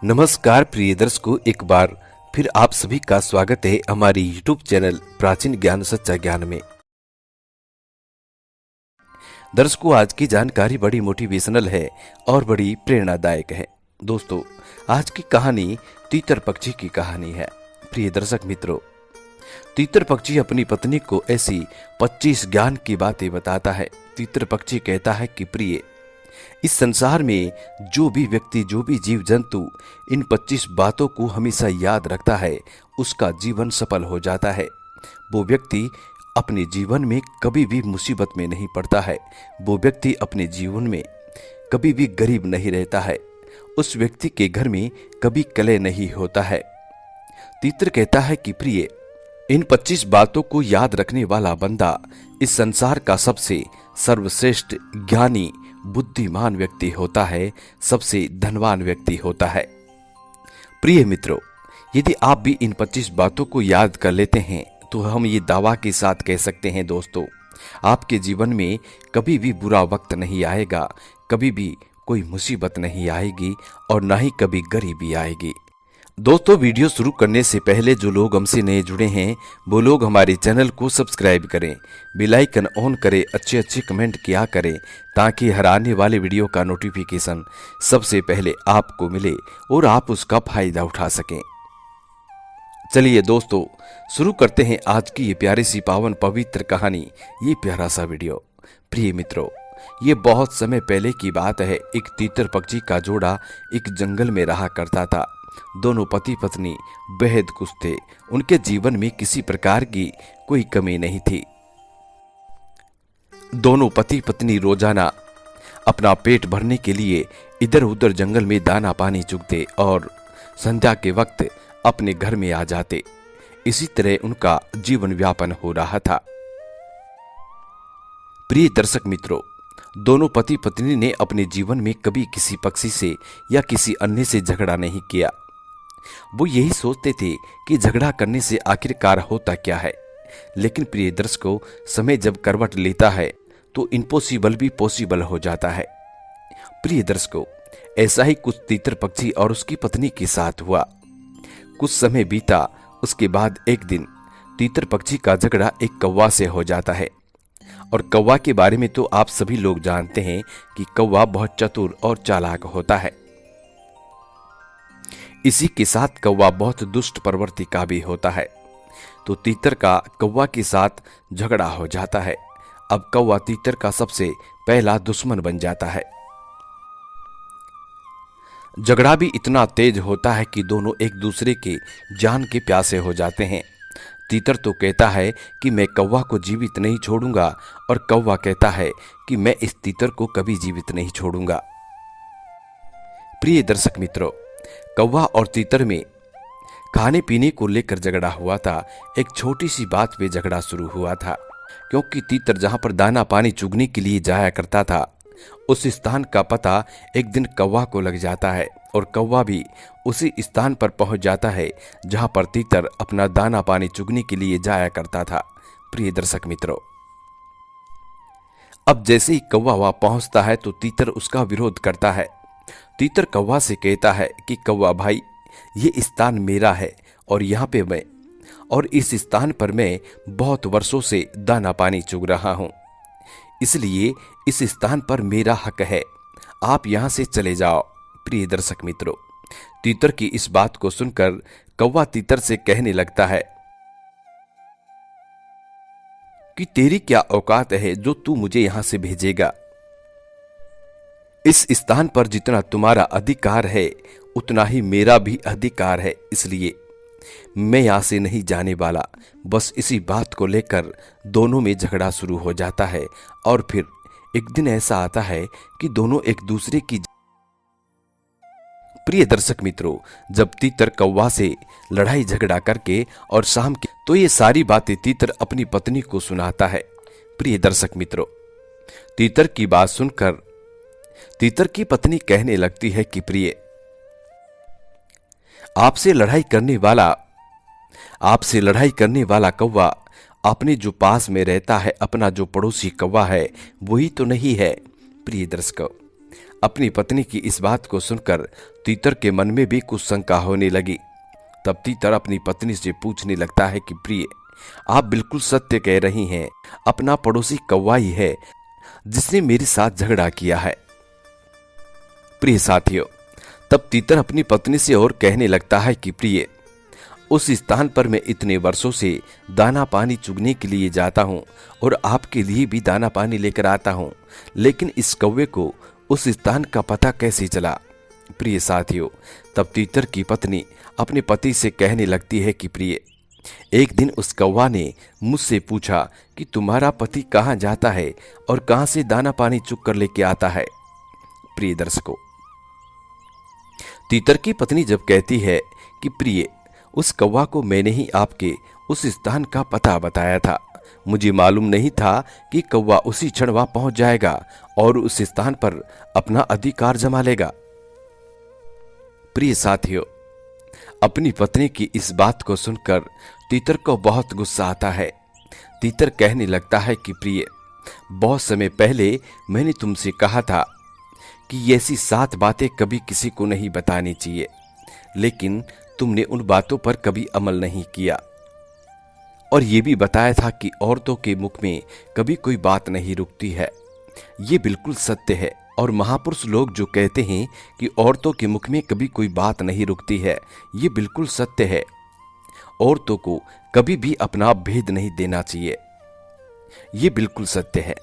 नमस्कार प्रिय दर्शकों, एक बार फिर आप सभी का स्वागत है हमारी यूट्यूब चैनल प्राचीन ज्ञान सच्चा ज्ञान में। दर्शकों, आज की जानकारी बड़ी मोटिवेशनल है और बड़ी प्रेरणादायक है। दोस्तों, आज की कहानी तीतर पक्षी की कहानी है। प्रिय दर्शक मित्रों, तीतर पक्षी अपनी पत्नी को ऐसी 25 ज्ञान की बातें बताता है। तीतर पक्षी कहता है कि प्रिय, इस संसार में जो भी व्यक्ति, जो भी जीव जंतु इन 25 बातों को हमेशा याद रखता है, उसका जीवन सफल हो जाता है। वो व्यक्ति अपने जीवन में कभी भी मुसीबत में नहीं पड़ता है। वो व्यक्ति अपने जीवन में कभी भी गरीब नहीं रहता है। उस व्यक्ति के घर में कभी कलह नहीं होता है। तीतर कहता है कि प्रिय, इन 25 बातों को याद रखने वाला बंदा इस संसार का सबसे सर्वश्रेष्ठ ज्ञानी बुद्धिमान व्यक्ति होता है, सबसे धनवान व्यक्ति होता है। प्रिय मित्रों, यदि आप भी इन 25 बातों को याद कर लेते हैं तो हम ये दावा के साथ कह सकते हैं दोस्तों, आपके जीवन में कभी भी बुरा वक्त नहीं आएगा, कभी भी कोई मुसीबत नहीं आएगी और ना ही कभी गरीबी आएगी। दोस्तों, वीडियो शुरू करने से पहले जो लोग हमसे नए जुड़े हैं वो लोग हमारे चैनल को सब्सक्राइब करें, बेल आइकन ऑन करें, अच्छे कमेंट किया करें ताकि हर आने वाले वीडियो का नोटिफिकेशन सबसे पहले आपको मिले और आप उसका फायदा उठा सकें। चलिए दोस्तों, शुरू करते हैं आज की ये प्यारी सी पावन पवित्र कहानी, ये प्यारा सा वीडियो। प्रिय मित्रों, ये बहुत समय पहले की बात है। एक तीतर पक्षी का जोड़ा एक जंगल में रहा करता था। दोनों पति पत्नी बेहद खुश थे। उनके जीवन में किसी प्रकार की कोई कमी नहीं थी। दोनों पति पत्नी रोजाना अपना पेट भरने के लिए इधर उधर जंगल में दाना पानी चुगते और संध्या के वक्त अपने घर में आ जाते। इसी तरह उनका जीवन व्यापन हो रहा था। प्रिय दर्शक मित्रों, दोनों पति पत्नी ने अपने जीवन में कभी किसी पक्षी से या किसी अन्य से झगड़ा नहीं किया। वो यही सोचते थे कि झगड़ा करने से आखिरकार होता क्या है। लेकिन प्रिय दर्शकों, समय जब करवट लेता है तो इम्पॉसिबल भी पॉसिबल हो जाता है। प्रिय दर्शकों, ऐसा ही कुछ तीतर पक्षी और उसकी पत्नी के साथ हुआ। कुछ समय बीता, उसके बाद एक दिन तीतर पक्षी का झगड़ा एक कौवा से हो जाता है। और कौवा के बारे में तो आप सभी लोग जानते हैं कि कौवा बहुत चतुर और चालाक होता है। इसी के साथ कौवा बहुत दुष्ट प्रवृत्ति का भी होता है। तो तीतर का कौवा के साथ झगड़ा हो जाता है। अब कौवा तीतर का सबसे पहला दुश्मन बन जाता है। झगड़ा भी इतना तेज होता है कि दोनों एक दूसरे के जान के प्यासे हो जाते हैं। तीतर तो कहता है कि मैं कौवा को जीवित नहीं छोड़ूंगा और कौवा कहता है कि मैं इस तीतर को कभी जीवित नहीं छोड़ूंगा। प्रिय दर्शक मित्रों, कौवा और तीतर में खाने पीने को लेकर झगड़ा हुआ था। एक छोटी सी बात पे झगड़ा शुरू हुआ था, क्योंकि तीतर जहां पर दाना पानी चुगने के लिए जाया करता था, उस स्थान का पता एक दिन कौवा को लग जाता है और कौवा भी उसी स्थान पर पहुंच जाता है जहां पर तीतर अपना दाना पानी चुगने के लिए जाया करता था। प्रिय दर्शक मित्रों, अब जैसे ही कौवा वहां पहुंचता है तो तीतर उसका विरोध करता है। तीतर कौवा से कहता है कि कौवा भाई, ये स्थान मेरा है और यहाँ पे मैं, और इस स्थान पर मैं बहुत वर्षों से दाना पानी चुग रहा हूं, इसलिए इस स्थान पर मेरा हक है, आप यहां से चले जाओ। प्रिय दर्शक मित्रों, तीतर की इस बात को सुनकर कौवा तीतर से कहने लगता है कि तेरी क्या औकात है जो तू मुझे यहां से भेजेगा। इस स्थान पर जितना तुम्हारा अधिकार है उतना ही मेरा भी अधिकार है, इसलिए मैं यहां से नहीं जाने वाला। बस इसी बात को लेकर दोनों में झगड़ा शुरू हो जाता है। और फिर एक दिन ऐसा आता है कि दोनों एक दूसरे की। प्रिय दर्शक मित्रों, जब तीतर कौवा से लड़ाई झगड़ा करके और शाम के, तो ये सारी बातें तीतर अपनी पत्नी को सुनाता है। प्रिय दर्शक मित्रों, तीतर की बात सुनकर तीतर की पत्नी कहने लगती है कि प्रिय, आपसे लड़ाई करने वाला कौवा अपने जो पास में रहता है, अपना जो पड़ोसी कौवा है, वही तो नहीं है। प्रिय दर्शकों, अपनी पत्नी की इस बात को सुनकर तीतर के मन में भी कुछ शंका होने लगी। तब तीतर अपनी पत्नी से पूछने लगता है कि प्रिय, आप बिल्कुल सत्य कह रही हैं, अपना पड़ोसी कौवा ही है जिसने मेरे साथ झगड़ा किया है। प्रिय साथियों, तब तीतर अपनी पत्नी से और कहने लगता है कि प्रिय, उस स्थान पर मैं इतने वर्षों से दाना पानी चुगने के लिए जाता हूं और आपके लिए भी दाना पानी लेकर आता हूं, लेकिन इस कौवे को उस स्थान का पता कैसे चला। प्रिय साथियों, तब तीतर की पत्नी अपने पति से कहने लगती है कि प्रिय, एक दिन उस कौवा ने मुझसे पूछा कि तुम्हारा पति कहाँ जाता है और कहाँ से दाना पानी चुग कर लेके आता है। प्रिय दर्शकों, तीतर की पत्नी जब कहती है कि प्रिय, उस कौवा को मैंने ही आपके उस स्थान का पता बताया था, मुझे मालूम नहीं था कि कौवा उसी क्षण वहां पहुंच जाएगा और उस स्थान पर अपना अधिकार जमा लेगा। प्रिय साथियों, अपनी पत्नी की इस बात को सुनकर तीतर को बहुत गुस्सा आता है। तीतर कहने लगता है कि प्रिय, बहुत समय पहले मैंने तुमसे कहा था कि ऐसी 7 बातें कभी किसी को नहीं बतानी चाहिए, लेकिन तुमने उन बातों पर कभी अमल नहीं किया। और ये भी बताया था कि औरतों के मुख में कभी कोई बात नहीं रुकती है। ये बिल्कुल सत्य है। और महापुरुष लोग जो कहते हैं कि औरतों के मुख में कभी कोई बात नहीं रुकती है, ये बिल्कुल सत्य है। औरतों को कभी भी अपना भेद नहीं देना चाहिए, ये बिल्कुल सत्य है।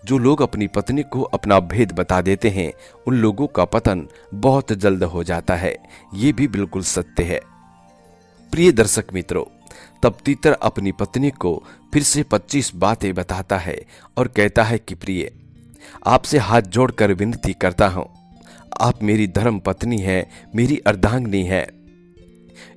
जो लोग अपनी पत्नी को अपना भेद बता देते हैं, उन लोगों का पतन बहुत जल्द हो जाता है, ये भी बिल्कुल सत्य है। प्रिय दर्शक मित्रों, तब तीतर अपनी पत्नी को फिर से 25 बातें बताता है और कहता है कि प्रिय, आपसे हाथ जोड़कर विनती करता हूं, आप मेरी धर्म पत्नी है, मेरी अर्धांगिनी है।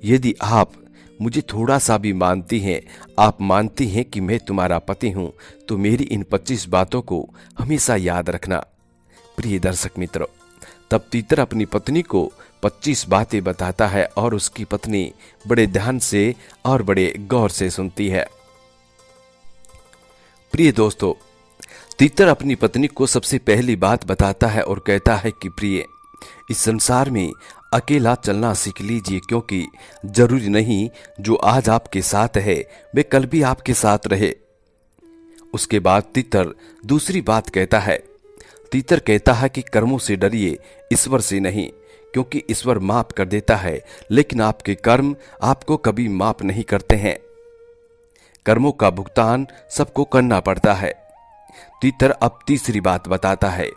यदि आप मुझे थोड़ा सा भी मानती हैं, आप मानती हैं कि मैं तुम्हारा पति हूं, तो मेरी इन 25 बातों को हमेशा याद रखना। प्रिय दर्शक मित्रों, तब तीतर अपनी पत्नी को 25 बातें बताता है और उसकी पत्नी बड़े ध्यान से और बड़े गौर से सुनती है। प्रिय दोस्तों, तीतर अपनी पत्नी को सबसे पहली बात बताता है और कहता है कि प्रिय, इस संसार में अकेला चलना सीख लीजिए, क्योंकि जरूरी नहीं जो आज आपके साथ है वे कल भी आपके साथ रहे। उसके बाद तीतर दूसरी बात कहता है। तीतर कहता है कि कर्मों से डरिए, ईश्वर से नहीं, क्योंकि ईश्वर माफ कर देता है, लेकिन आपके कर्म आपको कभी माफ नहीं करते हैं। कर्मों का भुगतान सबको करना पड़ता है। तीतर अब तीसरी बात बताता है।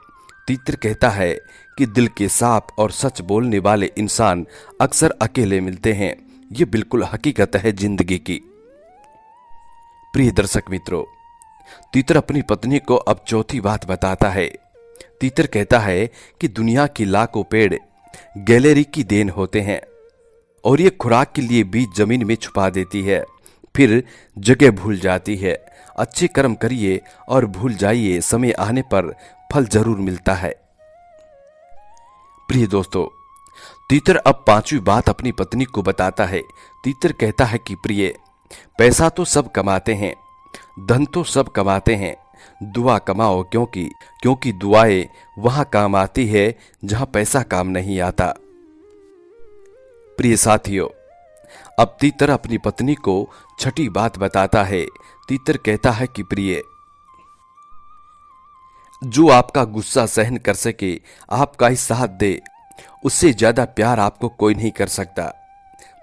तीतर कहता है कि दिल के साफ और सच बोलने वाले इंसान अक्सर अकेले मिलते हैं, ये बिल्कुल हकीकत है जिंदगी की। प्रिय दर्शक मित्रों, तीतर अपनी पत्नी को अब चौथी बात बताता है। तीतर कहता है कि दुनिया की लाखों पेड़ गैलेरी की देन होते हैं और ये खुराक के लिए बीज जमीन में छुपा देती है, फिर जगह भूल जाती है। अच्छे कर्म करिए और भूल जाइए, समय आने पर फल जरूर मिलता है। प्रिय दोस्तों, तीतर अब 5वीं बात अपनी पत्नी को बताता है। तीतर कहता है कि प्रिय, पैसा तो सब कमाते हैं, धन तो सब कमाते हैं, दुआ कमाओ, क्योंकि दुआएं वहां काम आती है जहां पैसा काम नहीं आता। प्रिय साथियों, अब तीतर अपनी पत्नी को 6ठी बात बताता है। तीतर कहता है कि प्रिय, जो आपका गुस्सा सहन कर सके, आपका ही साथ दे, उससे ज्यादा प्यार आपको कोई नहीं कर सकता।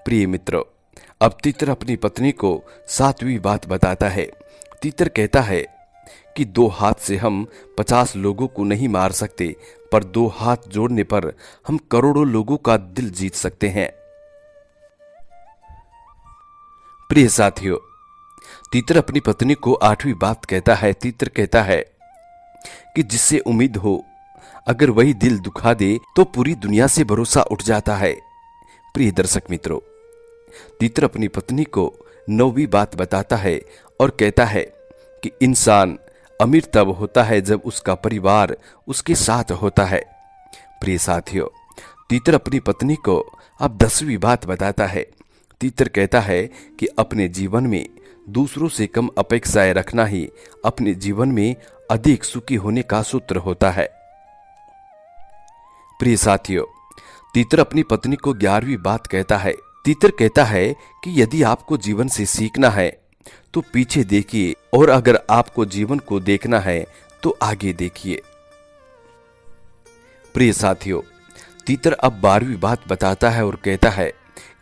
प्रिय मित्रों, अब तीतर अपनी पत्नी को 7वीं बात बताता है। तीतर कहता है कि 2 हाथ से हम 50 लोगों को नहीं मार सकते, पर 2 हाथ जोड़ने पर हम करोड़ों लोगों का दिल जीत सकते हैं। प्रिय साथियों, तीतर अपनी पत्नी को 8वीं बात कहता है। तीतर कहता है कि जिससे उम्मीद हो, अगर वही दिल दुखा दे तो पूरी दुनिया से भरोसा उठ जाता है। प्रिय दर्शक मित्रों, तीतर अपनी पत्नी को 9वीं बात बताता है और कहता है कि इंसान अमीर तब होता है जब उसका परिवार उसके साथ होता है। प्रिय साथियों, तीतर अपनी पत्नी को अब 10वीं बात बताता है। तीतर कहता है कि अपने जीवन में दूसरों से कम अपेक्षाएं रखना ही अपने जीवन में अधिक सुखी होने का सूत्र होता है। प्रिय साथियों, तीतर अपनी पत्नी को 11वीं बात कहता है। तीतर कहता है कि यदि आपको जीवन से सीखना है तो पीछे देखिए, और अगर आपको जीवन को देखना है तो आगे देखिए। प्रिय साथियों, तीतर अब 12वीं बात बताता है और कहता है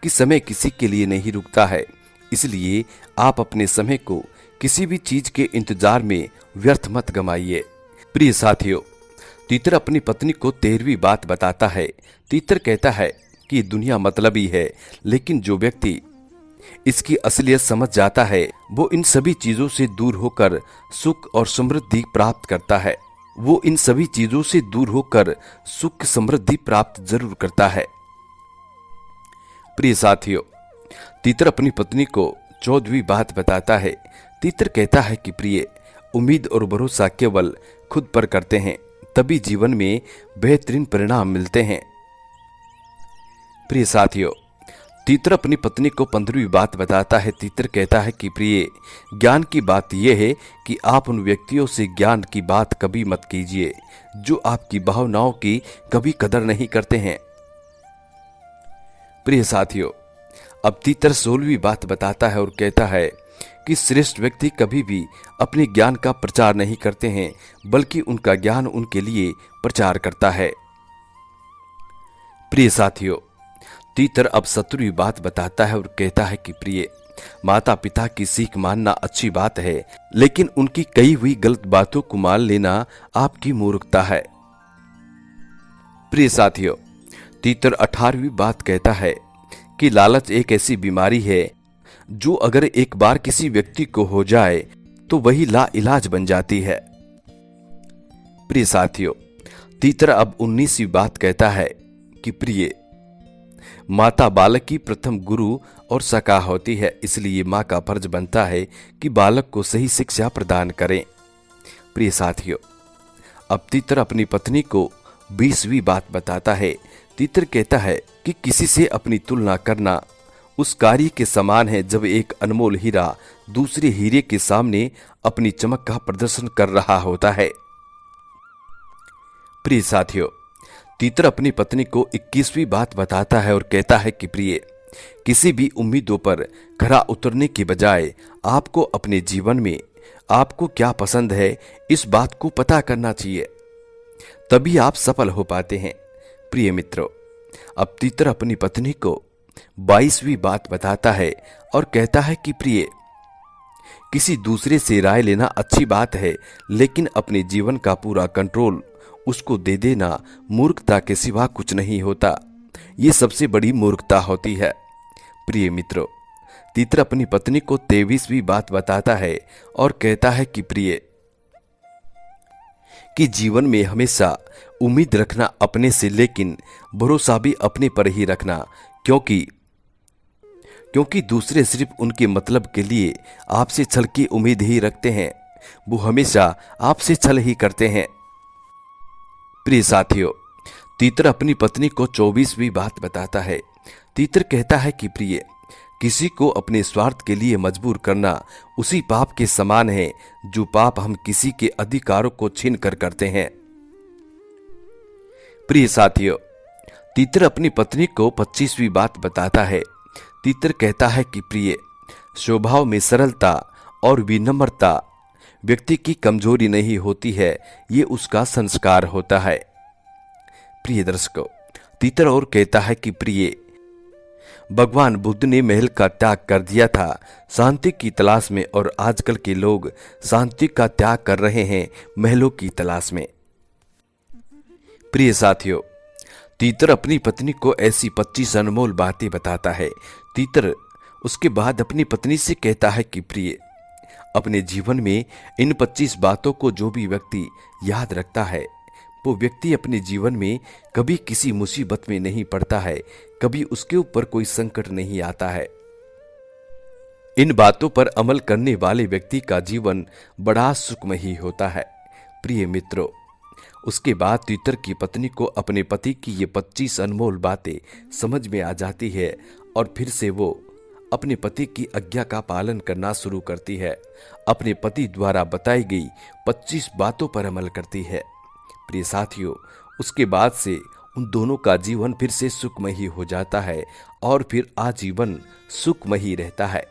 कि समय किसी के लिए नहीं रुकता है, इसलिए आप अपने समय को किसी भी चीज के इंतजार में व्यर्थ मत गमाइए। प्रिय साथियों, तीतर अपनी पत्नी को 13वीं बात बताता है। तीतर कहता है कि दुनिया मतलबी है, लेकिन जो व्यक्ति इसकी असलियत समझ जाता है वो इन सभी चीजों से दूर होकर सुख और समृद्धि प्राप्त करता है। वो इन सभी चीजों से दूर होकर सुख समृद्धि प्राप्त जरूर करता है। प्रिय साथियों, तीतर अपनी पत्नी को 14वीं बात बताता है। तीतर कहता है कि प्रिय, उम्मीद और भरोसा केवल खुद पर करते हैं, तभी जीवन में बेहतरीन परिणाम मिलते हैं। प्रिय साथियों, तीतर अपनी पत्नी को 15वीं बात बताता है। तीतर कहता है कि प्रिय, ज्ञान की बात यह है कि आप उन व्यक्तियों से ज्ञान की बात कभी मत कीजिए जो आपकी भावनाओं की कभी कदर नहीं करते हैं। प्रिय साथियों, अब तीतर 16वीं बात बताता है और कहता है कि श्रेष्ठ व्यक्ति कभी भी अपने ज्ञान का प्रचार नहीं करते हैं, बल्कि उनका ज्ञान उनके लिए प्रचार करता है। प्रिय साथियों, तीतर अब 17वीं बात बताता है और कहता है कि प्रिय, माता पिता की सीख मानना अच्छी बात है, लेकिन उनकी कही हुई गलत बातों को मान लेना आपकी मूर्खता है। प्रिय साथियों, तीतर 18वीं बात कहता है कि लालच एक ऐसी बीमारी है जो अगर एक बार किसी व्यक्ति को हो जाए तो वही लाइलाज बन जाती है। प्रिय साथियों, तीतर अब 19वीं बात कहता है कि प्रिय, माता बालक की प्रथम गुरु और सखा होती है, इसलिए मां का फर्ज बनता है कि बालक को सही शिक्षा प्रदान करें। प्रिय साथियों, अब तीतर अपनी पत्नी को 20वीं बात बताता है। तीतर कहता है कि किसी से अपनी तुलना करना उस कार्य के समान है जब एक अनमोल हीरा दूसरे हीरे के सामने अपनी चमक का प्रदर्शन कर रहा होता है। प्रिय साथियों, तीतर अपनी पत्नी को 21वीं बात बताता है और कहता है कि प्रिय, किसी भी उम्मीदों पर खरा उतरने के बजाय आपको अपने जीवन में आपको क्या पसंद है इस बात को पता करना चाहिए, तभी आप सफल हो पाते हैं। प्रिय मित्रों, अब तीतर अपनी पत्नी को 22वीं बात बताता है और कहता है कि प्रिय, किसी दूसरे से राय लेना अच्छी बात है, लेकिन अपने जीवन का पूरा कंट्रोल उसको दे देना मूर्खता के सिवा कुछ नहीं होता। ये सबसे बड़ी मूर्खता होती है। प्रिय मित्रों, तीतर अपनी पत्नी को 23वीं बात बताता है और कहता है कि प्रिय, कि जीवन में हमेशा उम्मीद रखना अपने से, लेकिन भरोसा भी अपने पर ही रखना, क्योंकि दूसरे सिर्फ उनके मतलब के लिए आपसे छल की उम्मीद ही रखते हैं, वो हमेशा आपसे छल ही करते हैं। प्रिय साथियों, तीतर अपनी पत्नी को 24वीं बात बताता है। तीतर कहता है कि प्रिय, किसी को अपने स्वार्थ के लिए मजबूर करना उसी पाप के समान है जो पाप हम किसी के अधिकारों को छीन कर करते हैं। प्रिय साथियों, तीतर अपनी पत्नी को 25वीं बात बताता है। तीतर कहता है कि प्रिय, स्वभाव में सरलता और विनम्रता व्यक्ति की कमजोरी नहीं होती है, ये उसका संस्कार होता है। प्रिय दर्शकों, तीतर और कहता है कि प्रिय, भगवान बुद्ध ने महल का त्याग कर दिया था शांति की तलाश में, और आजकल के लोग शांति का त्याग कर रहे हैं महलों की तलाश में। प्रिय साथियों, तीतर अपनी पत्नी को ऐसी 25 अनमोल बातें बताता है। तीतर उसके बाद अपनी पत्नी से कहता है कि प्रिय, अपने जीवन में इन 25 बातों को जो भी व्यक्ति याद रखता है वो व्यक्ति अपने जीवन में कभी किसी मुसीबत में नहीं पड़ता है, कभी उसके ऊपर कोई संकट नहीं आता है। इन बातों पर अमल करने वाले व्यक्ति का जीवन बड़ा सुखमयी होता है। प्रिय मित्रों, उसके बाद तीतर की पत्नी को अपने पति की ये 25 अनमोल बातें समझ में आ जाती है और फिर से वो अपने पति की आज्ञा का पालन करना शुरू करती है, अपने पति द्वारा बताई गई 25 बातों पर अमल करती है। प्रिय साथियों, उसके बाद से उन दोनों का जीवन फिर से सुखमय ही हो जाता है और फिर आजीवन सुखमय ही रहता है।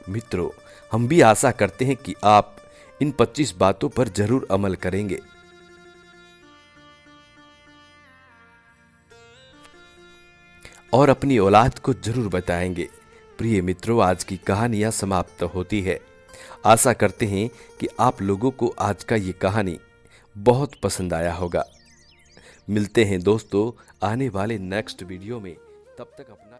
मित्रों, हम भी आशा करते हैं कि आप इन 25 बातों पर जरूर अमल करेंगे। और अपनी औलाद को जरूर बताएंगे। प्रिय मित्रों, आज की कहानियां समाप्त होती है। आशा करते हैं कि आप लोगों को आज का ये कहानी बहुत पसंद आया होगा। मिलते हैं दोस्तों आने वाले नेक्स्ट वीडियो में। तब तक अपना